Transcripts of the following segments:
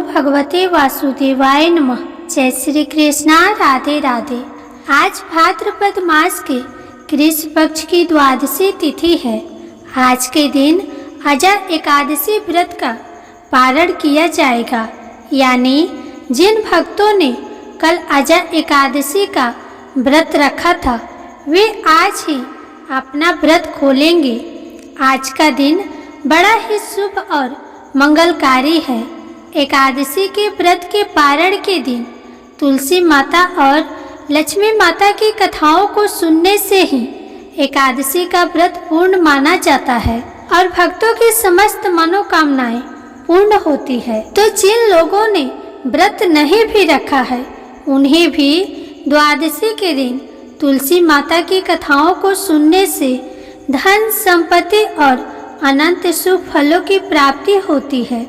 भगवते वासुदेवाय नमः। जय श्री कृष्णा, राधे राधे। आज भाद्रपद मास के कृष्ण पक्ष की द्वादशी तिथि है। आज के दिन अजा एकादशी व्रत का पारण किया जाएगा, यानी जिन भक्तों ने कल अजा एकादशी का व्रत रखा था वे आज ही अपना व्रत खोलेंगे। आज का दिन बड़ा ही शुभ और मंगलकारी है। एकादशी के व्रत के पारण के दिन तुलसी माता और लक्ष्मी माता की कथाओं को सुनने से ही एकादशी का व्रत पूर्ण माना जाता है और भक्तों की समस्त मनोकामनाएं पूर्ण होती है। तो जिन लोगों ने व्रत नहीं भी रखा है उन्हें भी द्वादशी के दिन तुलसी माता की कथाओं को सुनने से धन संपत्ति और अनंत शुभ फलों की प्राप्ति होती है।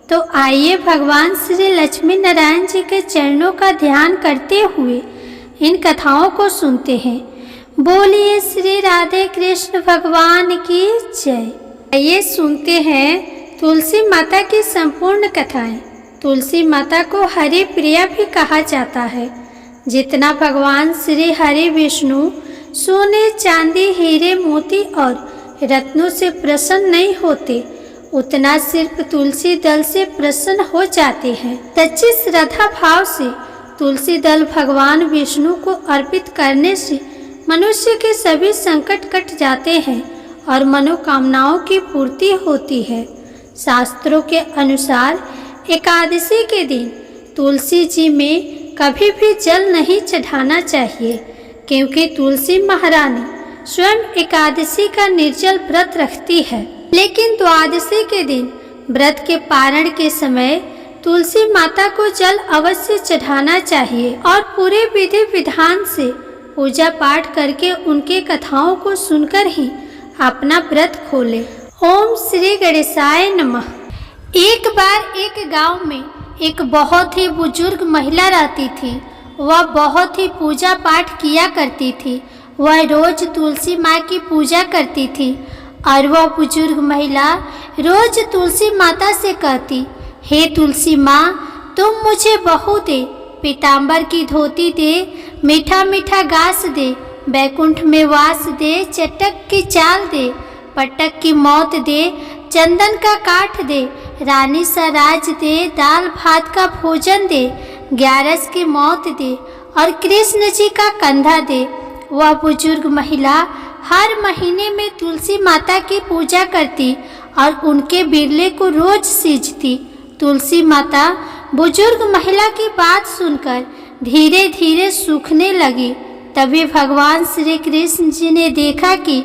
तो आइए भगवान श्री लक्ष्मी नारायण जी के चरणों का ध्यान करते हुए इन कथाओं को सुनते हैं। बोलिए श्री राधे कृष्ण भगवान की जय। आइए सुनते हैं तुलसी माता की संपूर्ण कथाएं। तुलसी माता को हरि प्रिया भी कहा जाता है। जितना भगवान श्री हरि विष्णु सोने चांदी हीरे मोती और रत्नों से प्रसन्न नहीं होते, उतना सिर्फ तुलसी दल से प्रसन्न हो जाते हैं। सच्ची श्रद्धा भाव से तुलसी दल भगवान विष्णु को अर्पित करने से मनुष्य के सभी संकट कट जाते हैं और मनोकामनाओं की पूर्ति होती है। शास्त्रों के अनुसार एकादशी के दिन तुलसी जी में कभी भी जल नहीं चढ़ाना चाहिए, क्योंकि तुलसी महारानी स्वयं एकादशी का निर्जल व्रत रखती है। लेकिन द्वादशी के दिन व्रत के पारण के समय तुलसी माता को जल अवश्य चढ़ाना चाहिए और पूरे विधि विधान से पूजा पाठ करके उनके कथाओं को सुनकर ही अपना व्रत खोले। ओम श्री गणेशाय नमः। एक बार एक गांव में एक बहुत ही बुजुर्ग महिला रहती थी। वह बहुत ही पूजा पाठ किया करती थी। वह रोज तुलसी माँ की पूजा करती थी और वह बुजुर्ग महिला रोज तुलसी माता से कहती, हे तुलसी माँ, तुम मुझे बहू दे, पीताम्बर की धोती दे, मीठा मीठा घास दे, बैकुंठ में वास दे, चटक की चाल दे, पटक की मौत दे, चंदन का काठ दे, रानी सा राज दे, दाल भात का भोजन दे, ग्यारस की मौत दे और कृष्ण जी का कंधा दे। वह बुजुर्ग महिला हर महीने में तुलसी माता की पूजा करती और उनके बिरले को रोज सींचती। तुलसी माता बुजुर्ग महिला की बात सुनकर धीरे धीरे सूखने लगी। तभी भगवान श्री कृष्ण जी ने देखा कि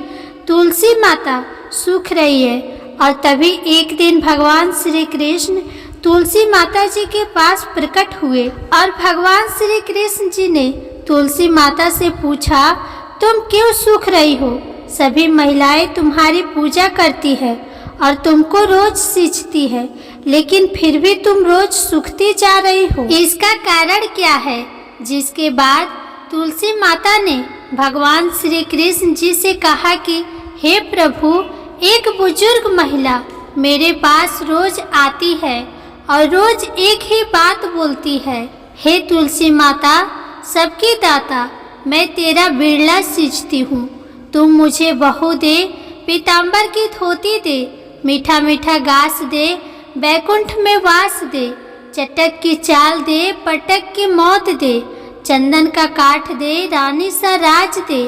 तुलसी माता सूख रही है और तभी एक दिन भगवान श्री कृष्ण तुलसी माता जी के पास प्रकट हुए और भगवान श्री कृष्ण जी ने तुलसी माता से पूछा, तुम क्यों सूख रही हो? सभी महिलाएं तुम्हारी पूजा करती है और तुमको रोज सींचती है, लेकिन फिर भी तुम रोज सूखती जा रही हो। इसका कारण क्या है? जिसके बाद तुलसी माता ने भगवान श्री कृष्ण जी से कहा कि हे प्रभु, एक बुजुर्ग महिला मेरे पास रोज आती है और रोज एक ही बात बोलती है, हे तुलसी माता, सबकी दाता, मैं तेरा बिरला सींचती हूँ, तुम मुझे बहू दे, पीताम्बर की धोती दे, मीठा मीठा घास दे, बैकुंठ में वास दे, चटक की चाल दे, पटक की मौत दे, चंदन का काठ दे, रानी सा राज दे,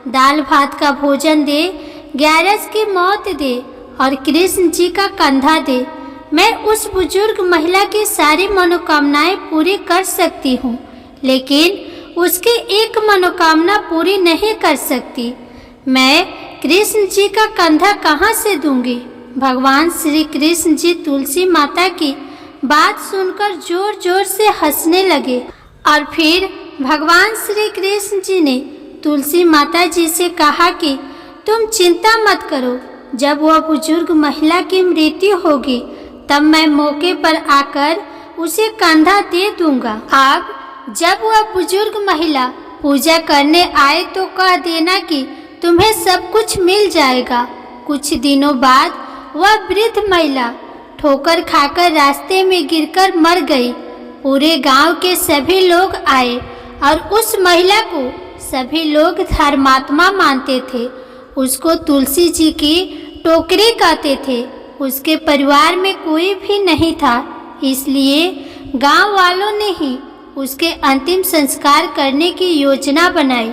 दाल भात का भोजन दे, ग्यारस की मौत दे और कृष्ण जी का कंधा दे। मैं उस बुजुर्ग महिला की सारी मनोकामनाएं पूरी कर सकती हूँ, लेकिन उसकी एक मनोकामना पूरी नहीं कर सकती। मैं कृष्ण जी का कंधा कहाँ से दूंगी? भगवान श्री कृष्ण जी तुलसी माता की बात सुनकर जोर जोर से हंसने लगे और फिर भगवान श्री कृष्ण जी ने तुलसी माता जी से कहा कि तुम चिंता मत करो, जब वह बुजुर्ग महिला की मृत्यु होगी तब मैं मौके पर आकर उसे कंधा दे दूंगा। अब जब वह बुजुर्ग महिला पूजा करने आए तो कह देना कि तुम्हें सब कुछ मिल जाएगा। कुछ दिनों बाद वह वृद्ध महिला ठोकर खाकर रास्ते में गिरकर मर गई। पूरे गांव के सभी लोग आए और उस महिला को सभी लोग धर्मात्मा मानते थे। उसको तुलसी जी की टोकरी कहते थे। उसके परिवार में कोई भी नहीं था, इसलिए गांव वालों ने ही उसके अंतिम संस्कार करने की योजना बनाई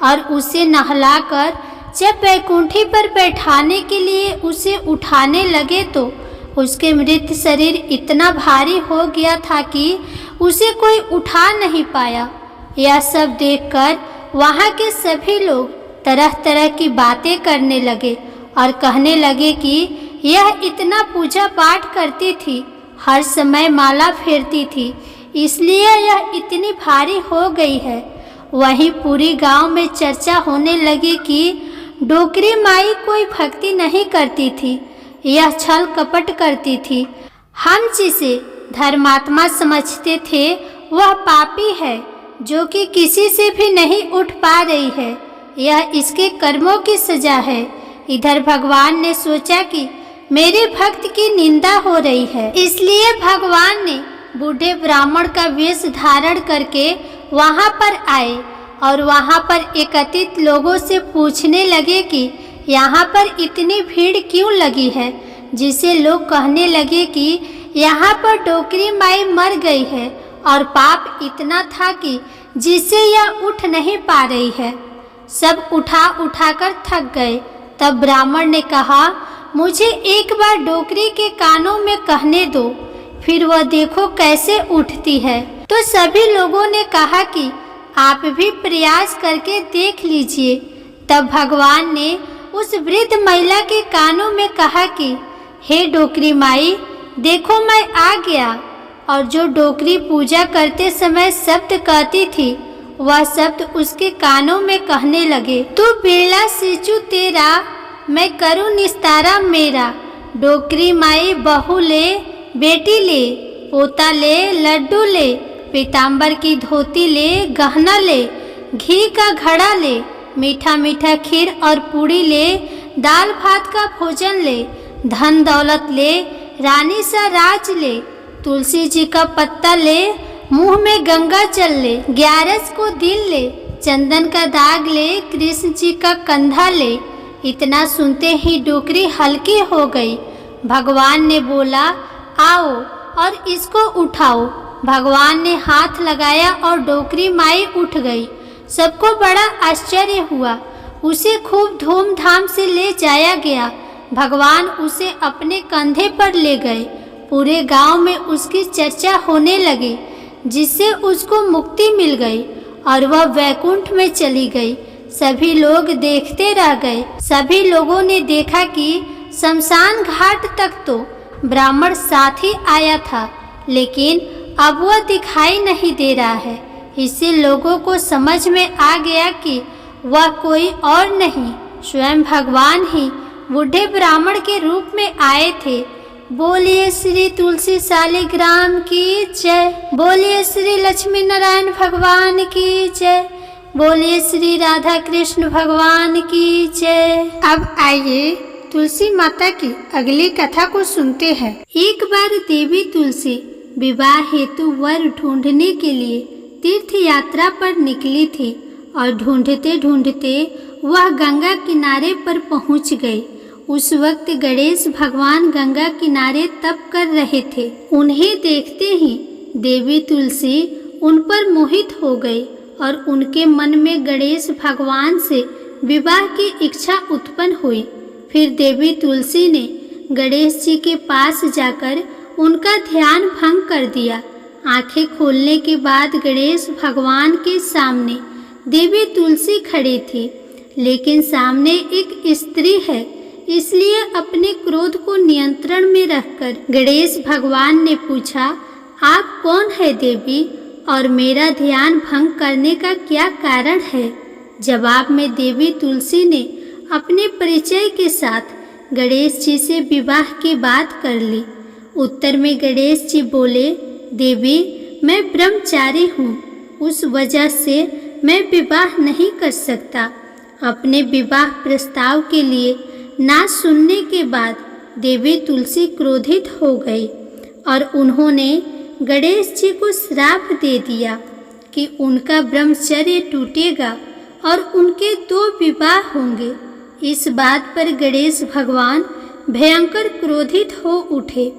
और उसे नहलाकर जब वैकुंठी पर बैठाने के लिए उसे उठाने लगे तो उसके मृत शरीर इतना भारी हो गया था कि उसे कोई उठा नहीं पाया। यह सब देखकर वहाँ के सभी लोग तरह तरह की बातें करने लगे और कहने लगे कि यह इतना पूजा पाठ करती थी, हर समय माला फेरती थी, इसलिए यह इतनी भारी हो गई है। वहीं पूरी गांव में चर्चा होने लगी कि डोकरी माई कोई भक्ति नहीं करती थी, यह छल कपट करती थी। हम जिसे धर्मात्मा समझते थे वह पापी है जो कि किसी से भी नहीं उठ पा रही है। यह इसके कर्मों की सजा है। इधर भगवान ने सोचा कि मेरे भक्त की निंदा हो रही है, इसलिए भगवान ने बूढ़े ब्राह्मण का वेश धारण करके वहां पर आए और वहां पर एकत्रित लोगों से पूछने लगे कि यहाँ पर इतनी भीड़ क्यों लगी है, जिसे लोग कहने लगे कि यहाँ पर डोकरी माई मर गई है और पाप इतना था कि जिससे यह उठ नहीं पा रही है। सब उठाकर थक गए। तब ब्राह्मण ने कहा, मुझे एक बार डोकरी के कानों में कहने दो, फिर वह देखो कैसे उठती है। तो सभी लोगों ने कहा कि आप भी प्रयास करके देख लीजिए। तब भगवान ने उस वृद्ध महिला के कानों में कहा कि हे डोकरी माई, देखो मैं आ गया। और जो डोकरी पूजा करते समय शब्द कहती थी वह शब्द उसके कानों में कहने लगे, तू बिरला सिचू तेरा, मैं करूँ निस्तारा मेरा। डोकरी माई बहू ले, बेटी ले, पोता ले, लड्डू ले, पीताम्बर की धोती ले, गहना ले, घी का घड़ा ले, मीठा मीठा खीर और पूड़ी ले, दाल भात का भोजन ले, धन दौलत ले, रानी सा राज ले, तुलसी जी का पत्ता ले, मुंह में गंगा जल ले, 11 को दिल ले, चंदन का दाग ले, कृष्ण जी का कंधा ले। इतना सुनते ही डोकरी हल्की हो गई। भगवान ने बोला, आओ और इसको उठाओ। भगवान ने हाथ लगाया और डोकरी माई उठ गई। सबको बड़ा आश्चर्य हुआ। उसे खूब धूमधाम से ले जाया गया। भगवान उसे अपने कंधे पर ले गए। पूरे गांव में उसकी चर्चा होने लगी, जिससे उसको मुक्ति मिल गई और वह वैकुंठ में चली गई। सभी लोग देखते रह गए। सभी लोगों ने देखा कि शमशान घाट तक तो ब्राह्मण साथ ही आया था, लेकिन अब वह दिखाई नहीं दे रहा है। इससे लोगों को समझ में आ गया कि वह कोई और नहीं, स्वयं भगवान ही बूढ़े ब्राह्मण के रूप में आए थे। बोलिए श्री तुलसी शालिग्राम की जय। बोलिए श्री लक्ष्मी नारायण भगवान की जय। बोलिए श्री राधा कृष्ण भगवान की जय। अब आइए तुलसी माता की अगली कथा को सुनते हैं। एक बार देवी तुलसी विवाह हेतु वर ढूंढने के लिए तीर्थ यात्रा पर निकली थी और ढूंढते ढूंढते वह गंगा किनारे पर पहुंच गई। उस वक्त गणेश भगवान गंगा किनारे तप कर रहे थे। उन्हें देखते ही देवी तुलसी उन पर मोहित हो गई और उनके मन में गणेश भगवान से विवाह की इच्छा उत्पन्न हुई। फिर देवी तुलसी ने गणेश जी के पास जाकर उनका ध्यान भंग कर दिया। आंखें खोलने के बाद गणेश भगवान के सामने देवी तुलसी खड़ी थी, लेकिन सामने एक स्त्री है, इसलिए अपने क्रोध को नियंत्रण में रखकर गणेश भगवान ने पूछा, आप कौन है देवी और मेरा ध्यान भंग करने का क्या कारण है? जवाब में देवी तुलसी ने अपने परिचय के साथ गणेश जी से विवाह की बात कर ली। उत्तर में गणेश जी बोले, देवी मैं ब्रह्मचारी हूँ, उस वजह से मैं विवाह नहीं कर सकता। अपने विवाह प्रस्ताव के लिए ना सुनने के बाद देवी तुलसी क्रोधित हो गई और उन्होंने गणेश जी को श्राप दे दिया कि उनका ब्रह्मचर्य टूटेगा और उनके 2 विवाह होंगे। इस बात पर गणेश भगवान भयंकर क्रोधित हो उठे,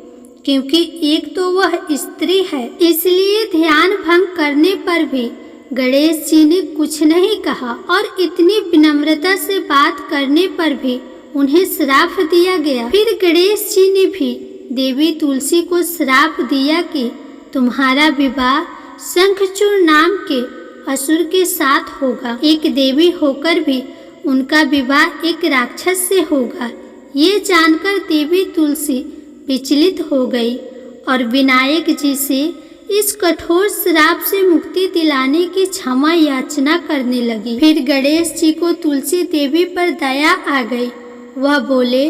क्योंकि एक तो वह स्त्री है, इसलिए ध्यान भंग करने पर भी गणेश जी ने कुछ नहीं कहा और इतनी विनम्रता से बात करने पर भी उन्हें श्राप दिया गया। फिर गणेश जी ने भी देवी तुलसी को श्राप दिया कि तुम्हारा विवाह शंखचूड़ नाम के असुर के साथ होगा। एक देवी होकर भी उनका विवाह एक राक्षस से होगा। ये जानकर देवी तुलसी विचलित हो गई और विनायक जी से इस कठोर श्राप से मुक्ति दिलाने की क्षमा याचना करने लगी। फिर गणेश जी को तुलसी देवी पर दया आ गई। वह बोले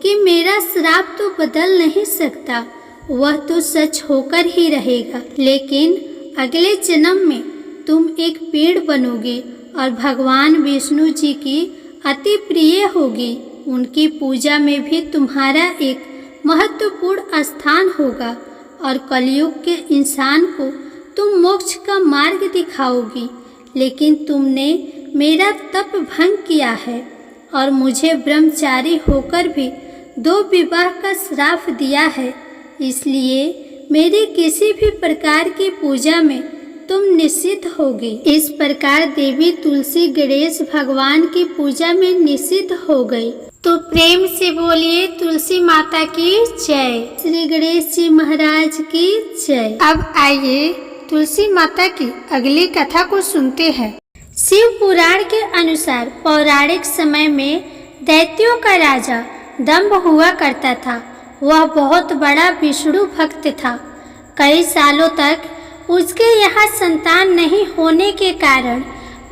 कि मेरा श्राप तो बदल नहीं सकता, वह तो सच होकर ही रहेगा, लेकिन अगले जन्म में तुम एक पेड़ बनोगे और भगवान विष्णु जी की अति प्रिय होगी। उनकी पूजा में भी तुम्हारा एक महत्वपूर्ण स्थान होगा और कलयुग के इंसान को तुम मोक्ष का मार्ग दिखाओगी। लेकिन तुमने मेरा तप भंग किया है और मुझे ब्रह्मचारी होकर भी 2 विवाह का श्राप दिया है, इसलिए मेरी किसी भी प्रकार की पूजा में तुम निषिद्ध होगी। इस प्रकार देवी तुलसी गणेश भगवान की पूजा में निषिद्ध हो गई। तो प्रेम से बोलिए तुलसी माता की जय, श्री गणेश जी महाराज की जय। अब आइए तुलसी माता की अगली कथा को सुनते हैं। शिव पुराण के अनुसार पौराणिक समय में दैत्यों का राजा दंभ हुआ करता था। वह बहुत बड़ा विष्णु भक्त था। कई सालों तक उसके यहाँ संतान नहीं होने के कारण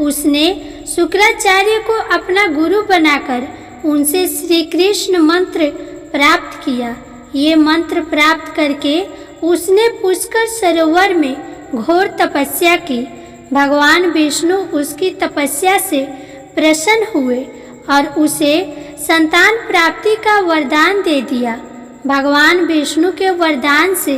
उसने शुक्राचार्य को अपना गुरु बनाकर उनसे श्री कृष्ण मंत्र प्राप्त किया। ये मंत्र प्राप्त करके उसने पुष्कर सरोवर में घोर तपस्या की। भगवान विष्णु उसकी तपस्या से प्रसन्न हुए और उसे संतान प्राप्ति का वरदान दे दिया। भगवान विष्णु के वरदान से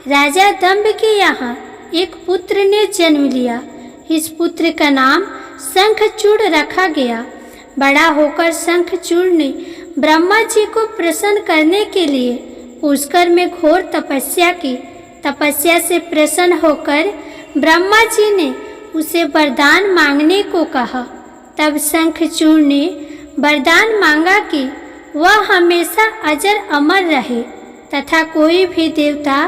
राजा दंभ के यहाँ एक पुत्र ने जन्म लिया। इस पुत्र का नाम शंखचूड़ रखा गया। बड़ा होकर शंखचूड़ ने ब्रह्मा जी को प्रसन्न करने के लिए पुष्कर में घोर तपस्या की। तपस्या से प्रसन्न होकर ब्रह्मा जी ने उसे वरदान मांगने को कहा। तब शंखचूड़ ने वरदान मांगा कि वह हमेशा अजर अमर रहे तथा कोई भी देवता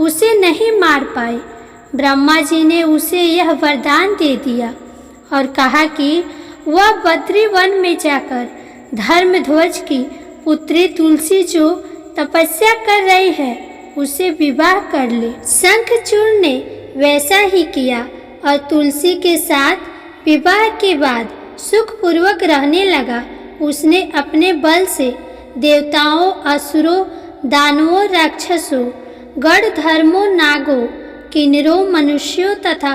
उसे नहीं मार पाए। ब्रह्मा जी ने उसे यह वरदान दे दिया और कहा कि वह बद्री वन में जाकर धर्मध्वज की पुत्री तुलसी जो तपस्या कर रही है उसे विवाह कर ले। शंखचूड़ ने वैसा ही किया और तुलसी के साथ विवाह के बाद सुखपूर्वक रहने लगा। उसने अपने बल से देवताओं, असुरों, दानवों, राक्षसों, गण धर्मों, नागों, किन्नरों, मनुष्यों तथा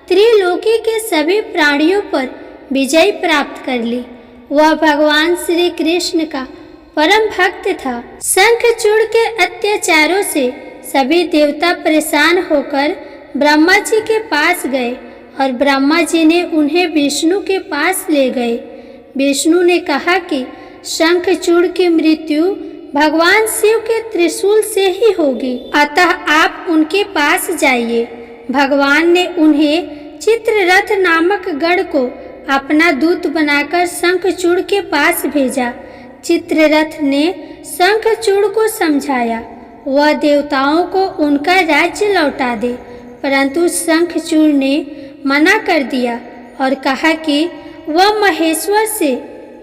त्रिलोकी के सभी प्राणियों पर विजय प्राप्त कर ली। वह भगवान श्री कृष्ण का परम भक्त था। शंखचूड़ के अत्याचारों से सभी देवता परेशान होकर ब्रह्मा जी के पास गए और ब्रह्मा जी ने उन्हें विष्णु के पास ले गए। विष्णु ने कहा कि शंखचूड़ की मृत्यु भगवान शिव के त्रिशूल से ही होगी, अतः आप उनके पास जाइए। भगवान ने उन्हें चित्ररथ नामक गण को अपना दूत बनाकर शंखचूड़ के पास भेजा। चित्ररथ ने शंखचूड़ को समझाया वह देवताओं को उनका राज्य लौटा दे, परंतु शंखचूड़ ने मना कर दिया और कहा कि वह महेश्वर से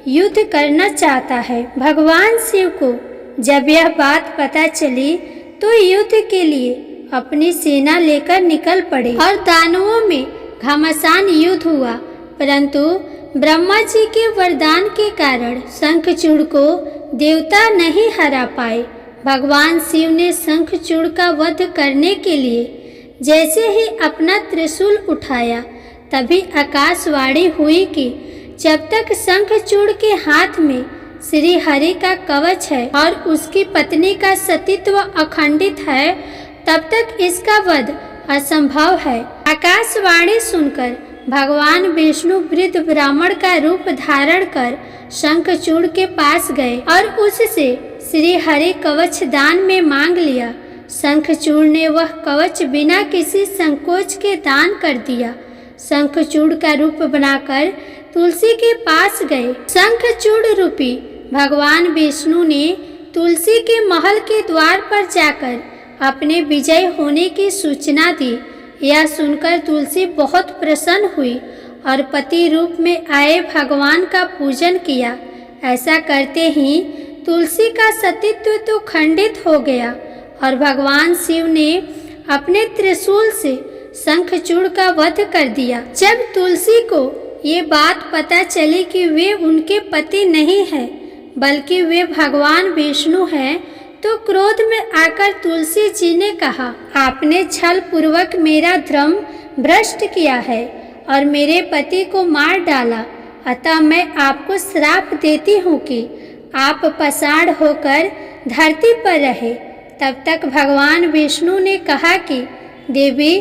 युद्ध करना चाहता है। भगवान शिव को जब यह बात पता चली तो युद्ध के लिए अपनी सेना लेकर निकल पड़े और दानवों में घमासान युद्ध हुआ, परंतु ब्रह्मा जी के वरदान के कारण शंखचूड़ को देवता नहीं हरा पाए। भगवान शिव ने शंखचूड़ का वध करने के लिए जैसे ही अपना त्रिशूल उठाया तभी आकाशवाणी हुई कि जब तक शंखचूड़ के हाथ में श्री हरि का कवच है और उसकी पत्नी का सतीत्व अखंडित है, तब तक इसका वध असंभव है। आकाशवाणी सुनकर भगवान विष्णु वृद्ध ब्राह्मण का रूप धारण कर शंखचूड़ के पास गए और उससे श्री हरि कवच दान में मांग लिया। शंखचूड़ ने वह कवच बिना किसी संकोच के दान कर दिया। शंखचूड़ का रूप बनाकर तुलसी के पास गए। शंखचूड़ रूपी भगवान विष्णु ने तुलसी के महल के द्वार पर जाकर अपने विजय होने की सूचना दी। यह सुनकर तुलसी बहुत प्रसन्न हुई और पति रूप में आए भगवान का पूजन किया। ऐसा करते ही तुलसी का सतीत्व तो खंडित हो गया और भगवान शिव ने अपने त्रिशूल से शंखचूड़ का वध कर दिया। जब तुलसी को ये बात पता चली कि वे उनके पति नहीं हैं बल्कि वे भगवान विष्णु हैं, तो क्रोध में आकर तुलसी जी ने कहा, आपने छल पूर्वक मेरा धर्म भ्रष्ट किया है और मेरे पति को मार डाला, अतः मैं आपको श्राप देती हूँ कि आप पसाड़ होकर धरती पर रहे। तब तक भगवान विष्णु ने कहा कि देवी,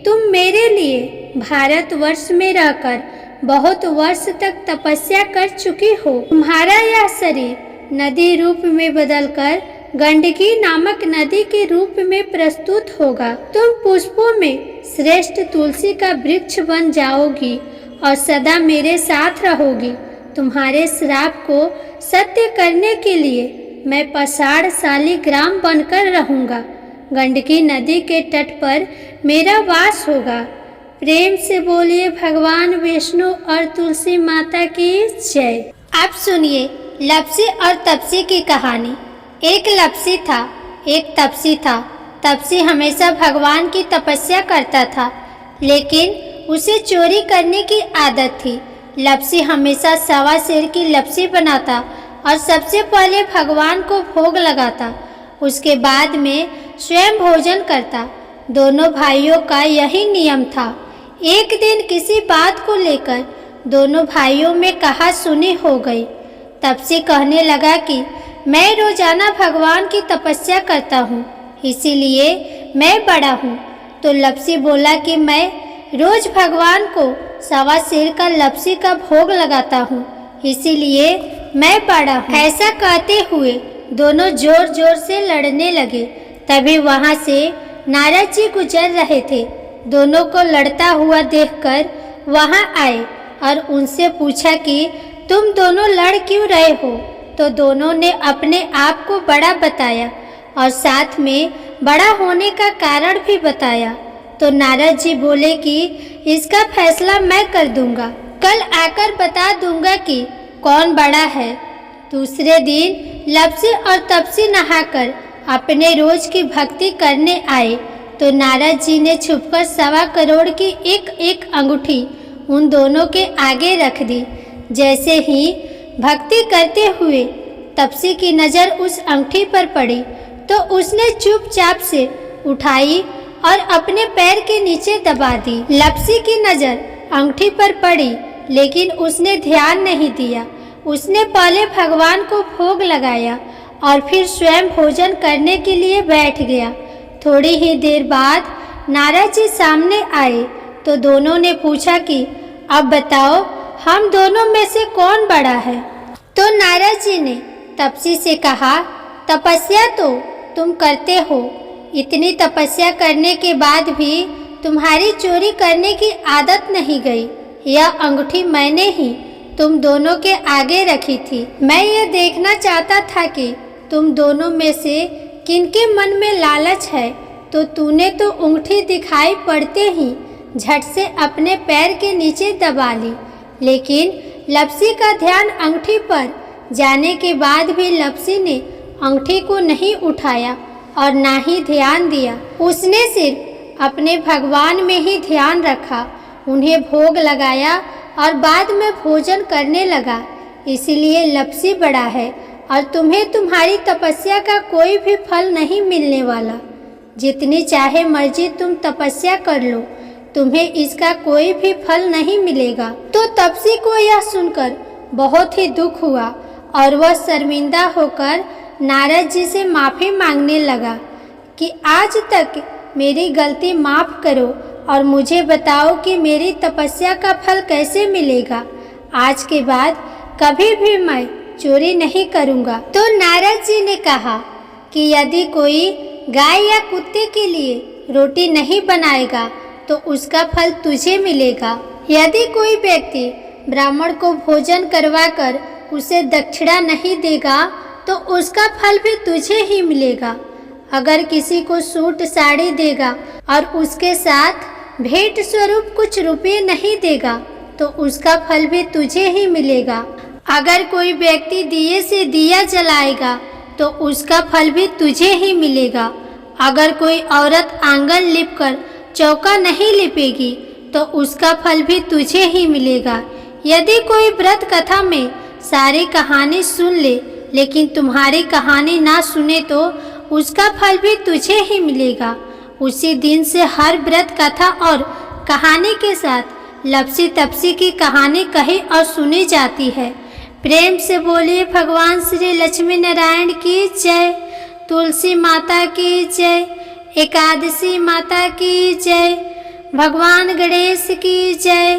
तुम मेरे लिए भारतवर्ष में रहकर बहुत वर्ष तक तपस्या कर चुकी हो। तुम्हारा यह शरीर नदी रूप में बदलकर गंडकी नामक नदी के रूप में प्रस्तुत होगा। तुम पुष्पों में श्रेष्ठ तुलसी का वृक्ष बन जाओगी और सदा मेरे साथ रहोगी। तुम्हारे श्राप को सत्य करने के लिए मैं पसाड़ शालिग्राम बनकर रहूंगा। गंडकी नदी के तट पर मेरा वास होगा। प्रेम से बोलिए भगवान विष्णु और तुलसी माता की जय। अब सुनिए लप्सी और तपसी की कहानी। एक लप्सी था, एक तपसी था। तपसी हमेशा भगवान की तपस्या करता था, लेकिन उसे चोरी करने की आदत थी। लप्सी हमेशा सवा सेर की लप्सी बनाता और सबसे पहले भगवान को भोग लगाता, उसके बाद में स्वयं भोजन करता। दोनों भाइयों का यही नियम था। एक दिन किसी बात को लेकर दोनों भाइयों में कहा सुनी हो गई। तपसी कहने लगा कि मैं रोजाना भगवान की तपस्या करता हूँ, इसीलिए मैं बड़ा हूँ। तो लप्सी बोला कि मैं रोज भगवान को सवा सेर का लप्सी का भोग लगाता हूँ, इसीलिए मैं बड़ा हूँ। ऐसा कहते हुए दोनों जोर जोर से लड़ने लगे। तभी वहाँ से नारद जी गुजर रहे थे। दोनों को लड़ता हुआ देखकर वहाँ आए और उनसे पूछा कि तुम दोनों लड़ क्यों रहे हो। तो दोनों ने अपने आप को बड़ा बताया और साथ में बड़ा होने का कारण भी बताया। तो नारद जी बोले कि इसका फैसला मैं कर दूंगा, कल आकर बता दूंगा कि कौन बड़ा है। दूसरे दिन लप्सी और तपसी नहाकर अपने रोज की भक्ति करने आए तो नारद जी ने छुपकर 1.25 करोड़ की एक एक अंगूठी उन दोनों के आगे रख दी। जैसे ही भक्ति करते हुए तपसी की नज़र उस अंगूठी पर पड़ी तो उसने चुपचाप से उठाई और अपने पैर के नीचे दबा दी। लप्सी की नज़र अंगूठी पर पड़ी, लेकिन उसने ध्यान नहीं दिया। उसने पहले भगवान को भोग लगाया और फिर स्वयं भोजन करने के लिए बैठ गया। थोड़ी ही देर बाद नारद जी सामने आए तो दोनों ने पूछा कि अब बताओ हम दोनों में से कौन बड़ा है। तो नारद जी ने तपसी से कहा, तपस्या तो तुम करते हो, इतनी तपस्या करने के बाद भी तुम्हारी चोरी करने की आदत नहीं गई। यह अंगूठी मैंने ही तुम दोनों के आगे रखी थी। मैं ये देखना चाहता था कि तुम दोनों में से किनके मन में लालच है, तो तूने तो अंगूठी दिखाई पड़ते ही झट से अपने पैर के नीचे दबा ली। लेकिन लप्सी का ध्यान अंगूठी पर जाने के बाद भी लप्सी ने अंगूठी को नहीं उठाया और ना ही ध्यान दिया। उसने सिर्फ अपने भगवान में ही ध्यान रखा, उन्हें भोग लगाया और बाद में भोजन करने लगा। इसलिए लप्सी बड़ा है और तुम्हें तुम्हारी तपस्या का कोई भी फल नहीं मिलने वाला। जितनी चाहे मर्जी तुम तपस्या कर लो, तुम्हें इसका कोई भी फल नहीं मिलेगा। तो तपसी को यह सुनकर बहुत ही दुख हुआ और वह शर्मिंदा होकर नारद जी से माफ़ी मांगने लगा कि आज तक मेरी गलती माफ़ करो और मुझे बताओ कि मेरी तपस्या का फल कैसे मिलेगा। आज के बाद कभी भी मैं चोरी नहीं करूँगा। तो नारद जी ने कहा कि यदि कोई गाय या कुत्ते के लिए रोटी नहीं बनाएगा तो उसका फल तुझे मिलेगा। यदि कोई व्यक्ति ब्राह्मण को भोजन करवाकर उसे दक्षिणा नहीं देगा तो उसका फल भी तुझे ही मिलेगा। अगर किसी को सूट साड़ी देगा और उसके साथ भेंट स्वरूप कुछ रुपये नहीं देगा तो उसका फल भी तुझे ही मिलेगा। अगर कोई व्यक्ति दिए से दिया जलाएगा तो उसका फल भी तुझे ही मिलेगा। अगर कोई औरत आंगन लिपकर चौका नहीं लिपेगी तो उसका फल भी तुझे ही मिलेगा। यदि कोई व्रत कथा में सारी कहानी सुन ले लेकिन तुम्हारी कहानी ना सुने तो उसका फल भी तुझे ही मिलेगा। उसी दिन से हर व्रत कथा और कहानी के साथ लपसी तपसी की कहानी कही और सुनी जाती है। प्रेम से बोलिए भगवान श्री लक्ष्मी नारायण की जय, तुलसी माता की जय, एकादशी माता की जय, भगवान गणेश की जय।